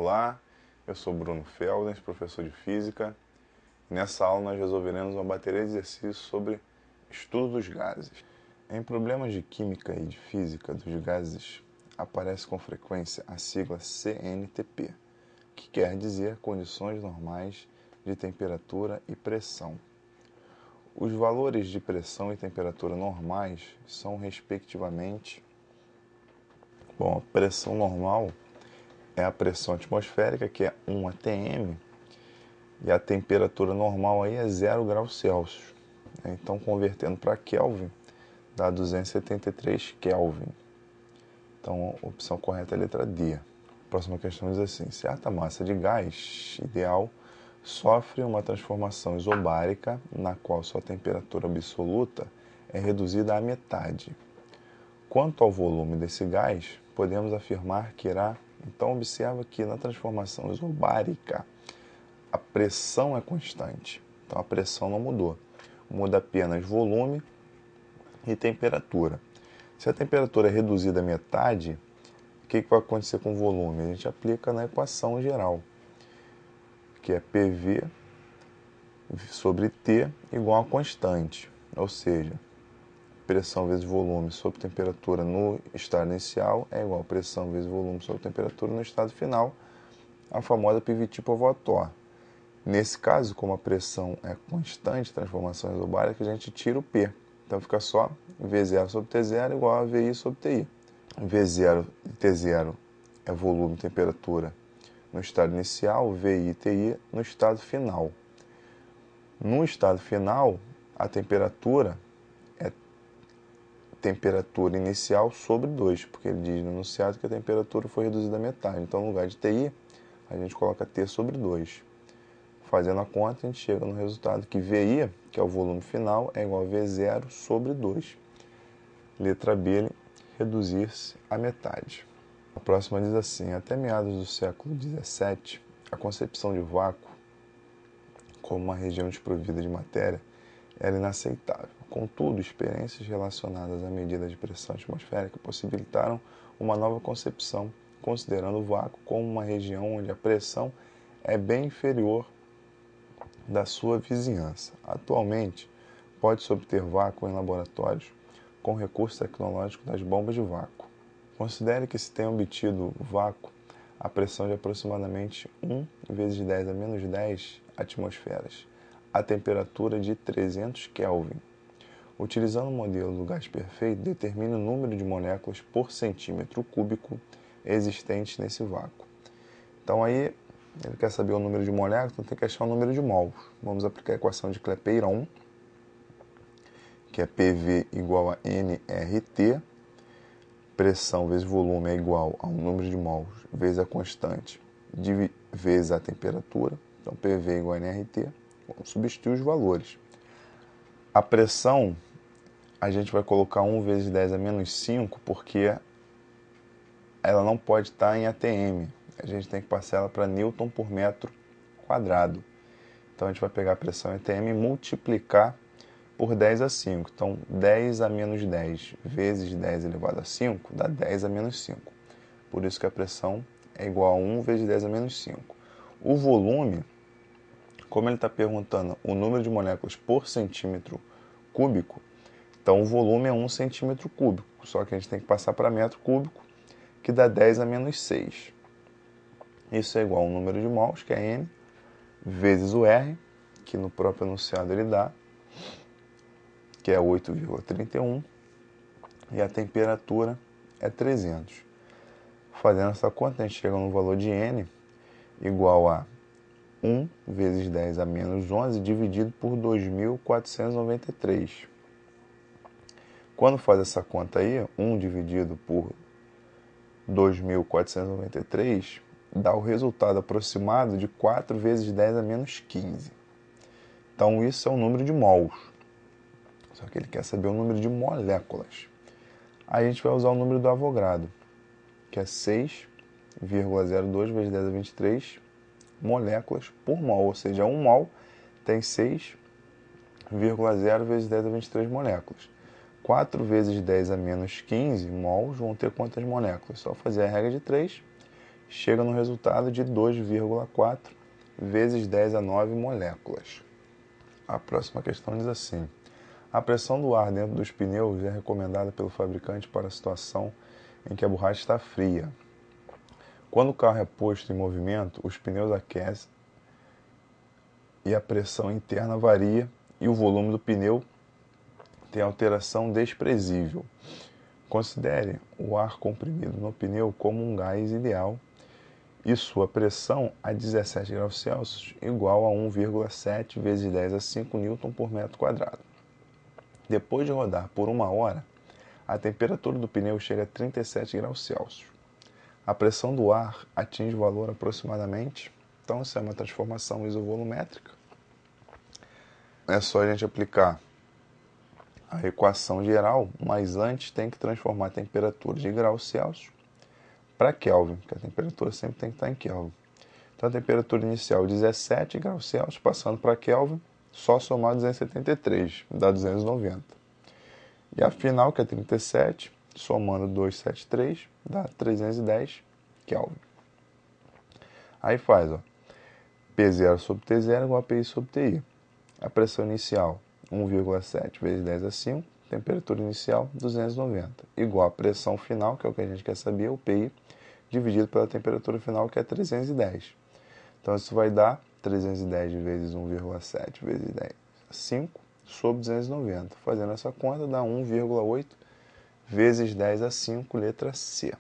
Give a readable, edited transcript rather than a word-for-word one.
Olá, eu sou Bruno Feldens, professor de Física. Nessa aula nós resolveremos uma bateria de exercícios sobre estudo dos gases. Em problemas de química e de física dos gases aparece com frequência a sigla CNTP, que quer dizer condições normais de temperatura e pressão. Os valores de pressão e temperatura normais são respectivamente... Bom, a pressão normal é a pressão atmosférica, que é 1 atm, e a temperatura normal aí é 0 graus Celsius. Então, convertendo para Kelvin, dá 273 Kelvin. Então, a opção correta é a letra D. A próxima questão diz assim: certa massa de gás ideal sofre uma transformação isobárica, na qual sua temperatura absoluta é reduzida à metade. Quanto ao volume desse gás, podemos afirmar que irá... Então, observa que na transformação isobárica, a pressão é constante. Então, a pressão não mudou. Muda apenas volume e temperatura. Se a temperatura é reduzida à metade, o que vai acontecer com o volume? A gente aplica na equação geral, que é PV sobre T igual a constante. Ou seja, pressão vezes volume sobre temperatura no estado inicial é igual a pressão vezes volume sobre temperatura no estado final, a famosa PVT por Votor. Nesse caso, como a pressão é constante, transformação isobárica, a gente tira o P. Então fica só V0 sobre T0 igual a VI sobre TI. V0 e T0 é volume e temperatura no estado inicial, VI e TI no estado final. No estado final, a temperatura é temperatura inicial sobre 2, porque ele diz no enunciado que a temperatura foi reduzida à metade. Então, no lugar de TI, a gente coloca T sobre 2. Fazendo a conta, a gente chega no resultado que VI, que é o volume final, é igual a V0 sobre 2. Letra B, reduzir-se à metade. A próxima diz assim: até meados do século XVII, a concepção de vácuo como uma região desprovida de matéria era inaceitável. Contudo, experiências relacionadas à medida de pressão atmosférica possibilitaram uma nova concepção, considerando o vácuo como uma região onde a pressão é bem inferior da sua vizinhança. Atualmente, pode-se obter vácuo em laboratórios com recurso tecnológico das bombas de vácuo. Considere que se tenha obtido vácuo a pressão de aproximadamente 1 vezes 10 a menos 10 atmosferas, a temperatura de 300 Kelvin. Utilizando o modelo do gás perfeito, determine o número de moléculas por centímetro cúbico existentes nesse vácuo. Então aí, ele quer saber o número de moléculas, então tem que achar o número de mols. Vamos aplicar a equação de Clapeyron, que é PV igual a nRT, pressão vezes volume é igual ao número de mols vezes a constante vezes a temperatura. Então, PV igual a nRT. Vamos substituir os valores. A pressão, a gente vai colocar 1 vezes 10 a menos 5, porque ela não pode estar em atm. A gente tem que passar ela para Newton por metro quadrado. Então, a gente vai pegar a pressão em atm e multiplicar por 10 a 5. Então, 10 a menos 10 vezes 10 elevado a 5 dá 10 a menos 5. Por isso que a pressão é igual a 1 vezes 10 a menos 5. O volume, como ele está perguntando o número de moléculas por centímetro cúbico, então o volume é 1 centímetro cúbico. Só que a gente tem que passar para metro cúbico, que dá 10 a menos 6. Isso é igual ao número de mols, que é N, vezes o R, que no próprio enunciado ele dá, que é 8,31, e a temperatura é 300. Fazendo essa conta, a gente chega no valor de N igual a 1 vezes 10 a menos 11 dividido por 2.493. Quando faz essa conta aí, 1 dividido por 2.493 dá o resultado aproximado de 4 vezes 10 a menos 15. Então, isso é o número de mols. Só que ele quer saber o número de moléculas. Aí a gente vai usar o número do Avogadro, que é 6,02 vezes 10 a 23 moléculas por mol. Ou seja, 1 mol tem 6,0 vezes 10 a 23 moléculas. 4 vezes 10 a menos 15 mols vão ter quantas moléculas? Só fazer a regra de 3, chega no resultado de 2,4 vezes 10 a 9 moléculas. A próxima questão diz assim: a pressão do ar dentro dos pneus é recomendada pelo fabricante para a situação em que a borracha está fria. Quando o carro é posto em movimento, os pneus aquecem e a pressão interna varia e o volume do pneu tem alteração desprezível. Considere o ar comprimido no pneu como um gás ideal e sua pressão a 17 graus Celsius igual a 1,7 vezes 10 a 5 Newton por metro quadrado. Depois de rodar por 1 hora, a temperatura do pneu chega a 37 graus Celsius. A pressão do ar atinge o valor aproximadamente, então isso é uma transformação isovolumétrica. É só a gente aplicar a equação geral, mas antes tem que transformar a temperatura de graus Celsius para Kelvin, porque a temperatura sempre tem que estar em Kelvin. Então a temperatura inicial 17 graus Celsius, passando para Kelvin, só somar 273, dá 290. E a final, que é 37, somando 273, dá 310 Kelvin. Aí faz, ó, P0 sobre T0 igual a PI sobre TI. A pressão inicial, 1,7 vezes 10 a 5, temperatura inicial, 290, igual a pressão final, que é o que a gente quer saber, o PI, dividido pela temperatura final, que é 310. Então, isso vai dar 310 vezes 1,7 vezes 10 a 5 sobre 290. Fazendo essa conta, dá 1,8 vezes 10 a 5, letra C.